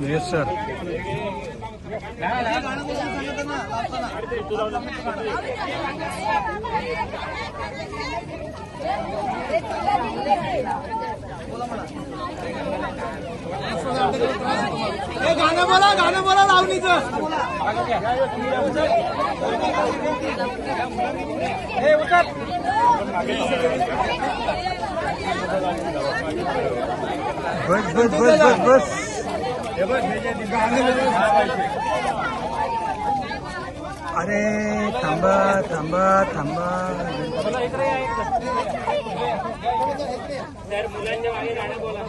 Yes sir. गाणं बोला लावणीचं. बस बस बस बस बस. अरे थांबा थांबा थांबा. मुलांच्या मागे गाणं बोला.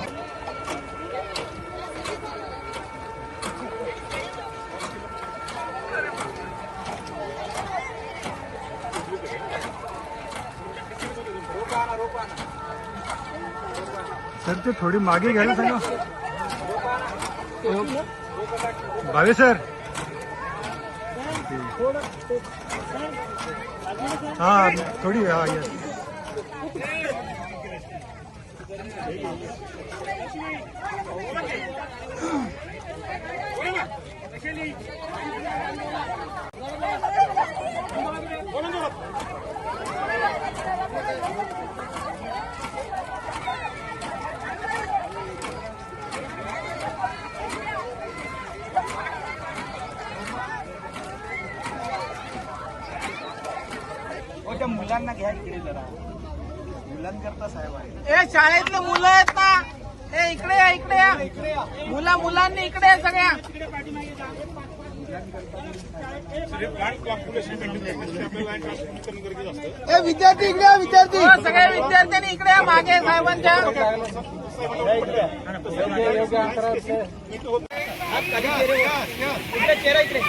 सर ते थोडी मागे घ्यायला सांगा. भावे सर. हाँ थोड़ी. हाँ यस. त्या मुलांना घ्या इकडे जरा. मुलांकरता साहेब आहे. ए शाळेतले मुलं आहेत ना, ए इकडे या, इकडे या. मुलांनी इकडे या सगळ्या. ए विद्यार्थी इकडे या, विद्यार्थी. सगळ्या विद्यार्थ्यांनी इकडे या मागे साहेबांच्या. चेहरा इकडे.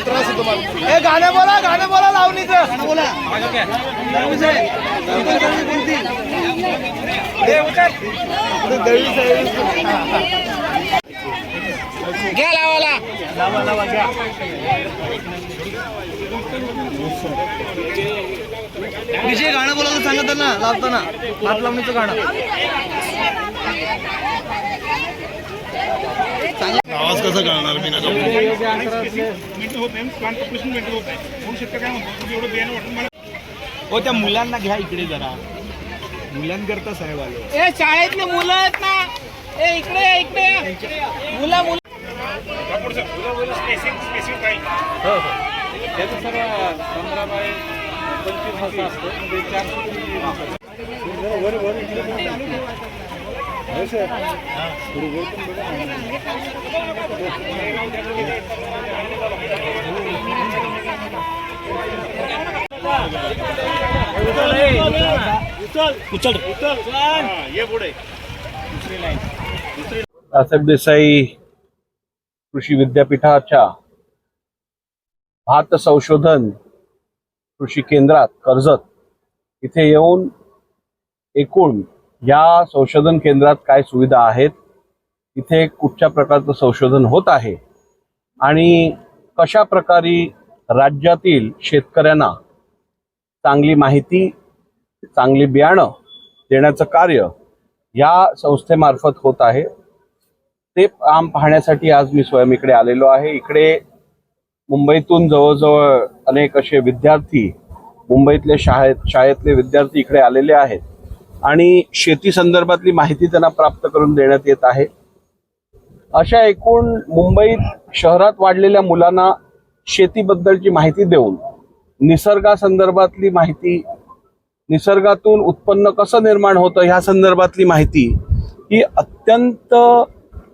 त्रास होतो मला. हे गाणं बोला लावणीचं. गाणं बोला. घ्या लावाला. लावा घ्या. विजय गाणं बोलायला सांगत ना लावताना. हात लावणीचं गाणं. आवाज कसा कळणार मी नका. हो त्या मुलांना घ्या इकडे जरा. मुलांकरता साहेब आले. ए शाळेतले मुलं आहेत ना, ए इकडे या, इकडे या. मुलं त्याचं सर्व 15 बाय 25 असं असतं. म्हणजे 400 रावसाहेब देसाई कृषी विद्यापीठाच्या भात संशोधन कृषी केंद्रात कर्जत इथे येऊन एकूण या संशोधन केंद्रात काय सुविधा आहेत, इथे कुठच्या प्रकारचं संशोधन होत आहे आणि कशा प्रकारे राज्यातील शेतकऱ्यांना चांगली माहिती, चांगली बियाणं देण्याचं कार्य या संस्थेमार्फत होत आहे, ते काम पाहण्यासाठी आज मी स्वयं इकडे आलेलो आहे. इकडे मुंबईतून जवळजवळ अनेक असे विद्यार्थी, मुंबईतले शाळेतले विद्यार्थी इकडे आलेले आहेत आणि शेती संदर्भातली माहिती त्यांना प्राप्त करून देण्यात येत आहे. अशा एकूण मुंबईत शहरात वाढलेल्या मुलांना शेतीबद्दलची माहिती देऊन निसर्गासंदर्भातली माहिती, निसर्गातून उत्पन्न कसं निर्माण होतं ह्या संदर्भातली माहिती ही अत्यंत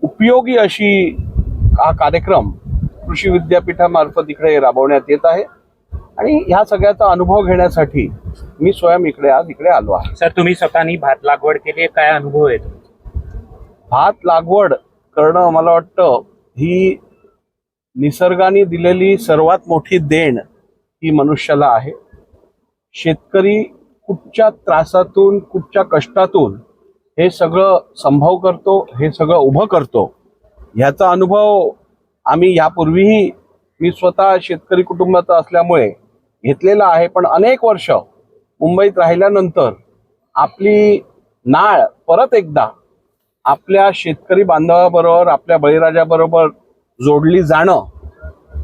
उपयोगी अशी हा कार्यक्रम कृषी विद्यापीठामार्फत इकडे राबवण्यात येत आहे. आणि ह्या सगळ्याचा अनुभव घेण्यासाठी मी स्वयं आज इकडे आलो आहे. सर, तुम्ही स्वतःनी भात लागवड केली, काय अनुभव आहे तुमचा? भात लागवड करणं मला वाटतं ही निसर्गाने दिलेली सर्वात मोठी देण ही मनुष्याला आहे. शेतकरी कुठच्या त्रासातून, कुठच्या कष्टातून हे सगळं संभव करतो, हे सगळं उभं करतो. ह्याचा अनुभव आम्ही यापूर्वीही, मी स्वतः शेतकरी कुटुंबाचा असल्यामुळे घेतलेला आहे. पण अनेक वर्ष मुंबईत राहिल्यानंतर आपली नाळ परत एकदा आपल्या शेतकरी बांधवाबरोबर, आपल्या बळीराजाबरोबर जोडली जाणं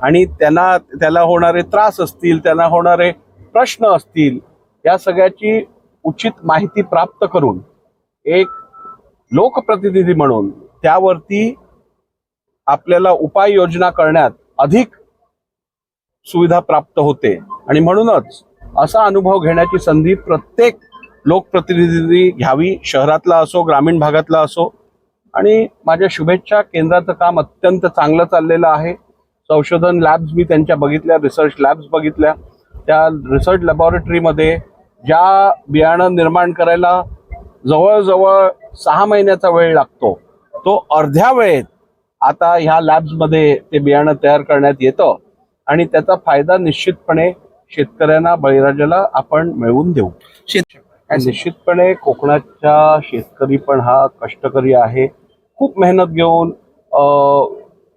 आणि त्याला होणारे त्रास असतील, त्यांना होणारे प्रश्न असतील, या सगळ्याची उचित माहिती प्राप्त करून एक लोकप्रतिनिधी म्हणून त्यावरती आपल्याला उपाययोजना करण्यात अधिक सुविधा प्राप्त होते. आणि म्हणूनच असा अनुभव घेण्याची संधी प्रत्येक लोकप्रतिनिधी घ्यावी, शहरातला असो, ग्रामीण भागातला असो. आणि माझ्या शुभेच्छा. केंद्राचं काम अत्यंत चांगलं चाललेलं आहे. संशोधन लॅब्स मी त्यांच्या बघितल्या, रिसर्च लॅब्स बघितल्या. त्या रिसर्च लॅबॉरेटरीमध्ये ज्या बियाणं निर्माण करायला जवळजवळ 6 महिन्याचा वेळ लागतो, तो अर्ध्या वेळेत आता ह्या लॅब्समध्ये ते बियाणं तयार करण्यात येतं. आणि त्याचा फायदा निश्चितपणे शेतकऱ्यांना, बळीराजाला आपण मिळवून देऊ. निश्चितपणे कोकणाचा शेतकरी पण हा कष्टकरी आहे. खूप मेहनत घेऊन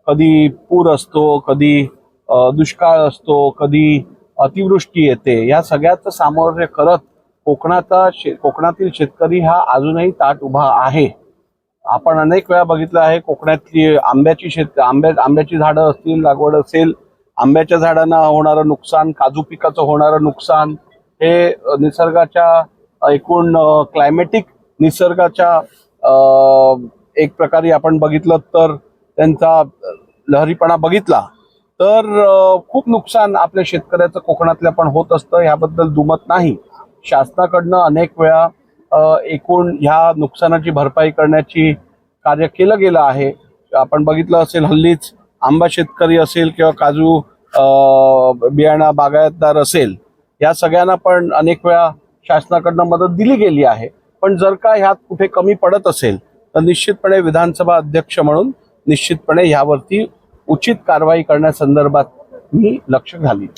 कधी पूर असतो, कधी दुष्काळ असतो, कधी अतिवृष्टी येते, या सगळ्याचं सामोरे करत कोकणातील शेतकरी हा अजूनही ताठ उभा आहे. आपण अनेक वेळा बघितलं आहे कोकणातली आंब्याची झाडं असतील, लागवड असेल, आंब्याच्या झाडांना होणारं नुकसान, काजू पिकाचं होणारं नुकसान, हे निसर्गाच्या एकूण क्लायमेटिक निसर्गाच्या एक प्रकारे आपण बघितलं तर त्यांचा लहरीपणा बघितला तर खूप नुकसान आपल्या शेतकऱ्याचं कोकणातल्या पण होत असतं. याबद्दल दुमत नाही. शासनाकडनं अनेक वेळा एकूण ह्या नुकसानाची भरपाई करण्याची कार्य केलं गेलं आहे. आपण बघितलं असेल हल्लीच आंबा शेतकरी असेल किंवा काजू बियाणा बागायतदार असेल, या सगळ्यांना पण अनेक वेळा शासनाकडनं मदत दिली गेली आहे. पण जर का ह्यात कुठे कमी पडत असेल तर निश्चितपणे विधानसभा अध्यक्ष म्हणून निश्चितपणे ह्यावरती उचित कारवाई करण्यासंदर्भात मी लक्ष घालीन.